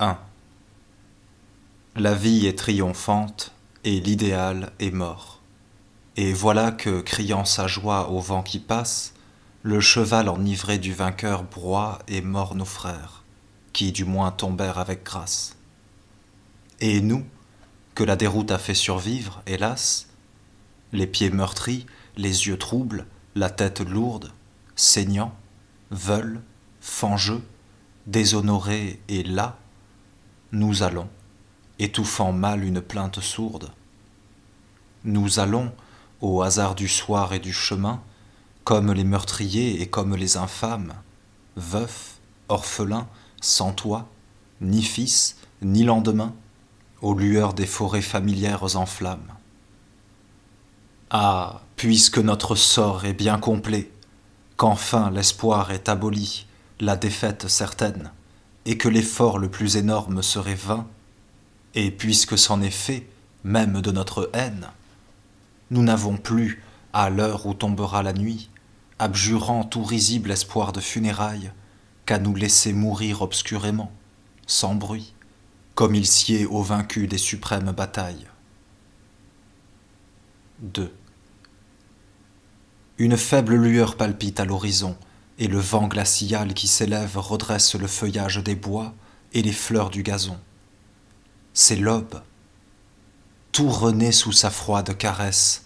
1. La vie est triomphante et l'idéal est mort. Et voilà que, criant sa joie au vent qui passe, le cheval enivré du vainqueur broie et mord nos frères, qui du moins tombèrent avec grâce. Et nous, que la déroute a fait survivre, hélas, les pieds meurtris, les yeux troubles, la tête lourde, saignant, veulent, fangeux, déshonorés et las, nous allons, étouffant mal une plainte sourde. Nous allons, au hasard du soir et du chemin, comme les meurtriers et comme les infâmes, veufs, orphelins, sans toit, ni fils, ni lendemain, aux lueurs des forêts familières en flammes. Ah, puisque notre sort est bien complet, qu'enfin l'espoir est aboli, la défaite certaine, et que l'effort le plus énorme serait vain, et puisque c'en est fait, même de notre haine, nous n'avons plus, à l'heure où tombera la nuit, abjurant tout risible espoir de funérailles, qu'à nous laisser mourir obscurément, sans bruit, comme il sied aux vaincus des suprêmes batailles. 2. Une faible lueur palpite à l'horizon, et le vent glacial qui s'élève redresse le feuillage des bois et les fleurs du gazon. C'est l'aube. Tout renaît sous sa froide caresse.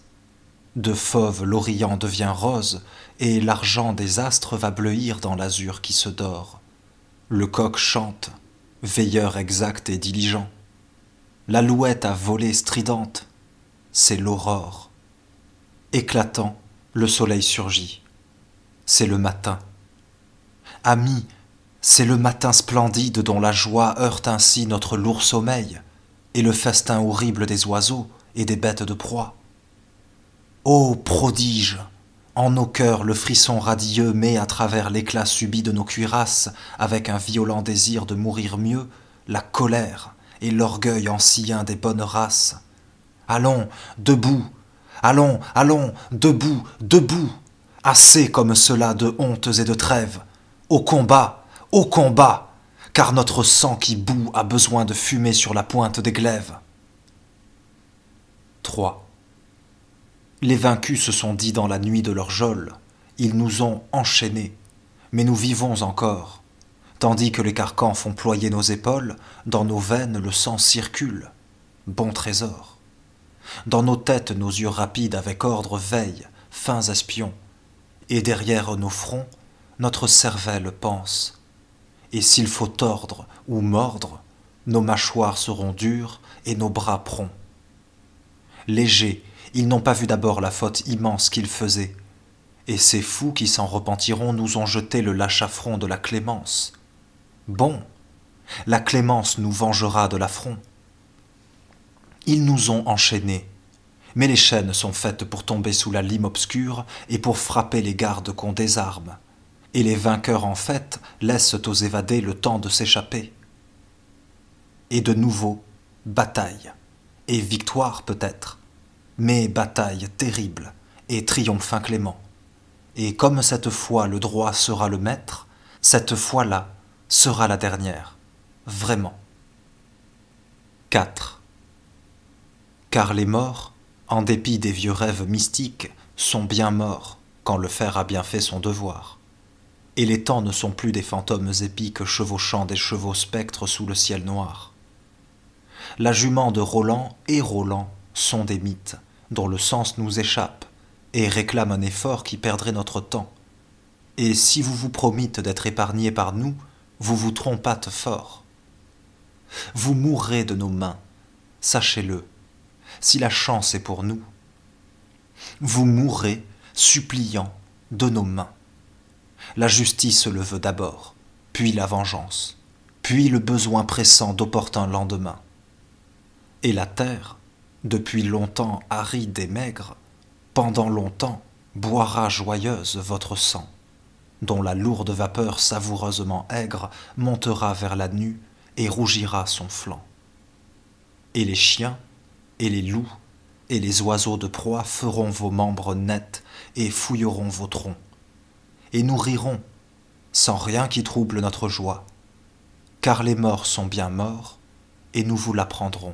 De fauve l'orient devient rose, et l'argent des astres va bleuir dans l'azur qui se dore. Le coq chante, veilleur exact et diligent. L'alouette a volé stridente, c'est l'aurore. Éclatant, le soleil surgit. C'est le matin. Amis, c'est le matin splendide dont la joie heurte ainsi notre lourd sommeil, et le festin horrible des oiseaux et des bêtes de proie. Ô prodige! En nos cœurs le frisson radieux met à travers l'éclat subit de nos cuirasses, avec un violent désir de mourir mieux, la colère et l'orgueil ancien des bonnes races. Allons, debout! Allons, allons, debout, debout! Assez comme cela de hontes et de trêves. Au combat, car notre sang qui bout a besoin de fumer sur la pointe des glaives. 3. Les vaincus se sont dit dans la nuit de leur geôle, ils nous ont enchaînés, mais nous vivons encore. Tandis que les carcans font ployer nos épaules, dans nos veines le sang circule. Bon trésor. Dans nos têtes nos yeux rapides avec ordre veillent, fins espions. Et derrière nos fronts, notre cervelle pense. Et s'il faut tordre ou mordre, nos mâchoires seront dures et nos bras prompts. Légers, ils n'ont pas vu d'abord la faute immense qu'ils faisaient, et ces fous qui s'en repentiront nous ont jeté le lâche affront de la clémence. Bon, la clémence nous vengera de l'affront. Ils nous ont enchaînés, mais les chaînes sont faites pour tomber sous la lime obscure et pour frapper les gardes qu'on désarme, et les vainqueurs en fait laissent aux évadés le temps de s'échapper. Et de nouveau, bataille, et victoire peut-être, mais bataille terrible et triomphe inclément. Et comme cette fois le droit sera le maître, cette fois-là sera la dernière, vraiment. 4. Car les morts, en dépit des vieux rêves mystiques, sont bien morts quand le fer a bien fait son devoir. Et les temps ne sont plus des fantômes épiques chevauchant des chevaux spectres sous le ciel noir. La jument de Roland et Roland sont des mythes dont le sens nous échappe et réclament un effort qui perdrait notre temps. Et si vous vous promîtes d'être épargnés par nous, vous vous trompâtes fort. Vous mourrez de nos mains, sachez-le, si la chance est pour nous. Vous mourrez, suppliant, de nos mains. La justice le veut d'abord, puis la vengeance, puis le besoin pressant d'opportuns lendemains. Et la terre, depuis longtemps aride et maigre, pendant longtemps boira joyeuse votre sang, dont la lourde vapeur savoureusement aigre montera vers la nue et rougira son flanc. Et les chiens, et les loups, et les oiseaux de proie feront vos membres nets et fouilleront vos troncs. Et nous rirons, sans rien qui trouble notre joie, car les morts sont bien morts, et nous vous l'apprendrons.